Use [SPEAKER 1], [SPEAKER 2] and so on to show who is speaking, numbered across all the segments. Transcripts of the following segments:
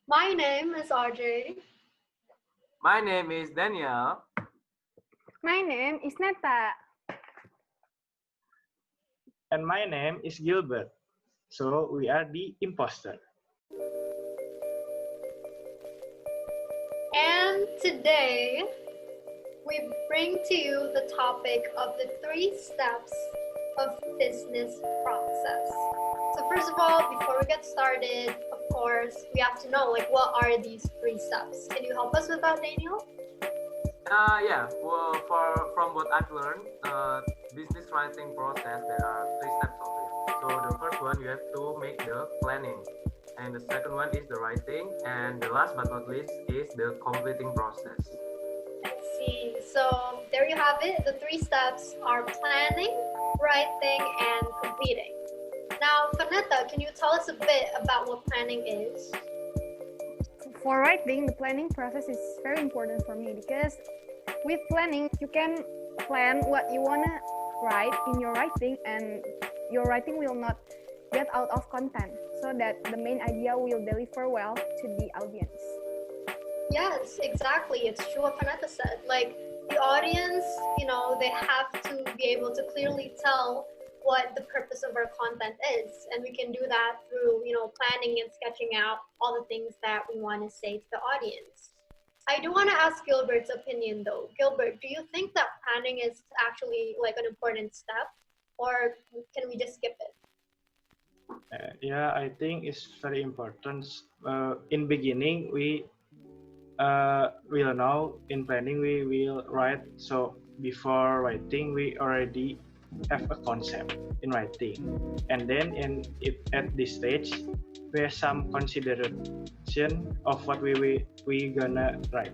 [SPEAKER 1] My name is RJ.
[SPEAKER 2] My name is Daniel.
[SPEAKER 3] My name is Neta.
[SPEAKER 4] And my name is Gilbert. So we are the imposter.
[SPEAKER 1] And today we bring to you the topic of the three steps of business process. So first of all, before we get started, of course, we have to know like what are these three steps. Can you help us with that, Daniel?
[SPEAKER 2] Yeah. Well, from what I've learned, business writing process there are three steps of it. So the first one you have to make the planning, and the second one is the writing, and the last but not least is the completing process.
[SPEAKER 1] I see. So there you have it. The three steps are planning, writing, and completing. Now, Vanetta, can you tell us a bit about what planning is?
[SPEAKER 3] For writing, the planning process is very important for me because with planning, you can plan what you want to write in your writing, and your writing will not get out of content so that the main idea will deliver well to the audience.
[SPEAKER 1] Yes, exactly. It's true what Panetta said. Like the audience, they have to be able to clearly tell what the purpose of our content is. And we can do that through, planning and sketching out all the things that we want to say to the audience. I do want to ask Gilbert's opinion though. Gilbert, do you think that planning is actually like an important step, or can we just skip it?
[SPEAKER 4] Yeah, I think it's very important. In beginning, we will know in planning we will write. So before writing, we already have a concept in writing, and then at this stage, we have some consideration of what we gonna write.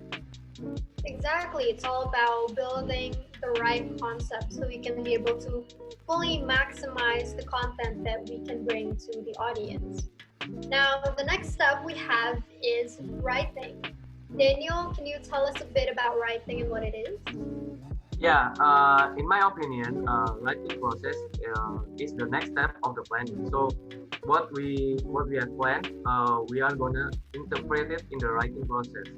[SPEAKER 1] Exactly. It's all about building the right concept so we can be able to fully maximize the content that we can bring to the audience. Now, the next step we have is writing. Daniel, can you tell us a bit about writing and what it is?
[SPEAKER 2] Yeah. In my opinion, writing process is the next step of the planning. So what we have planned, we are gonna interpret it in the writing process.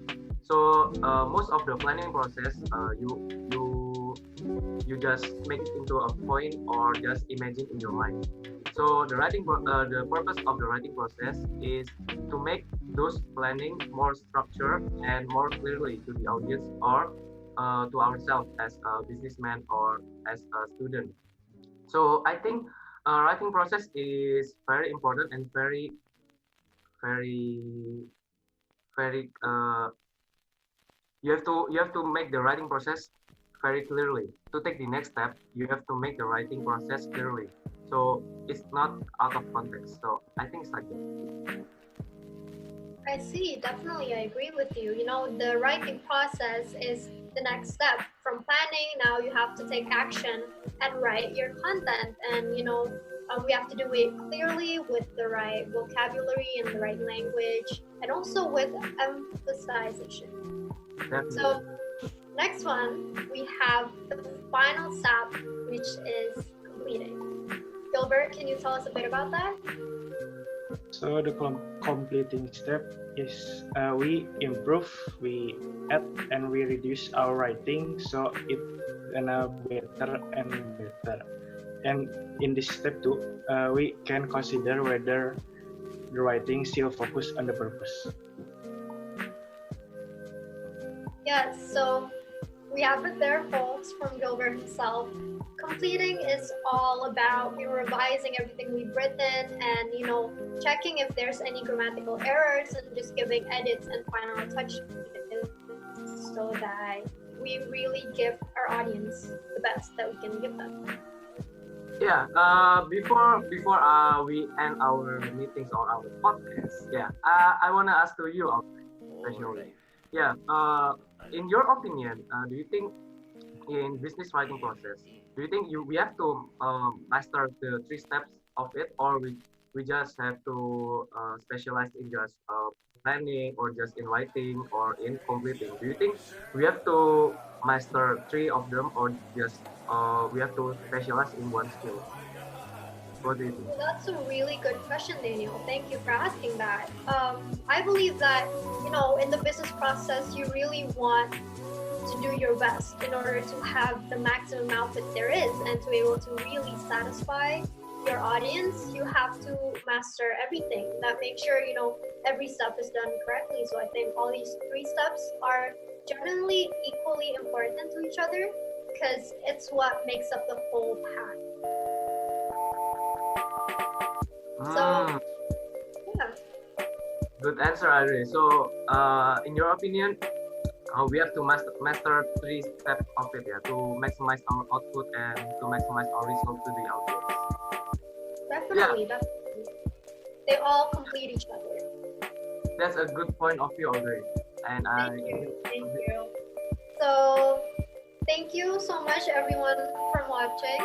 [SPEAKER 2] So most of the planning process, you just make it into a point or just imagine in your mind. So the purpose of the writing process is to make those planning more structured and more clearly to the audience or to ourselves as a businessman or as a student. So I think writing process is very important and very very you have to make the writing process very clearly. To take the next step, you have to make the writing process clearly. So it's not out of context. So I think it's like that.
[SPEAKER 1] I see, definitely, I agree with you. The writing process is the next step. From planning, now you have to take action and write your content. And, we have to do it clearly with the right vocabulary and the right language, and also with emphasization.
[SPEAKER 2] Definitely.
[SPEAKER 1] So, next one, we have the final step, which is completing. Gilbert, can you tell us a bit about that?
[SPEAKER 4] So the completing step is we improve, we add, and we reduce our writing so it gonna better and better. And in this step too, we can consider whether the writing still focus on the purpose.
[SPEAKER 1] Yes, so we have it there, folks, from Gilbert himself. Completing is all about revising everything we've written and checking if there's any grammatical errors and just giving edits and final touches so that we really give our audience the best that we can give them.
[SPEAKER 2] Yeah. Before we end our meetings or our podcast, yeah, I wanna ask to you, especially. Yeah. In your opinion, do you think in business writing process, do you think we have to master the three steps of it, or we just have to specialize in just planning or just in writing or in completing? Do you think we have to master three of them, or just we have to specialize in one skill? What do you think?
[SPEAKER 1] Well, that's a really good question, Daniel. Thank you for asking that. I I believe that, in the business process, you really want to do your best in order to have the maximum output there is and to be able to really satisfy your audience. You have to master everything. That makes sure, every step is done correctly. So I think all these 3 steps are generally equally important to each other because it's what makes up the whole pack. So, yeah.
[SPEAKER 2] Good answer, Audrey. So, in your opinion, we have to master 3 steps of it, yeah, to maximize our output and to maximize our result to the audience.
[SPEAKER 1] Definitely. They all complete each other.
[SPEAKER 2] That's a good point of view, Audrey. And
[SPEAKER 1] Thank you. So, thank you so much, everyone, for watching.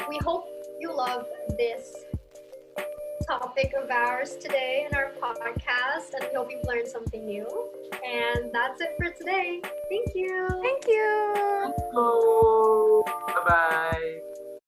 [SPEAKER 1] We hope you love this topic of ours today in our podcast, and we hope you've learned something new. And that's it for today. Thank you.
[SPEAKER 3] Thank you.
[SPEAKER 2] Thank you.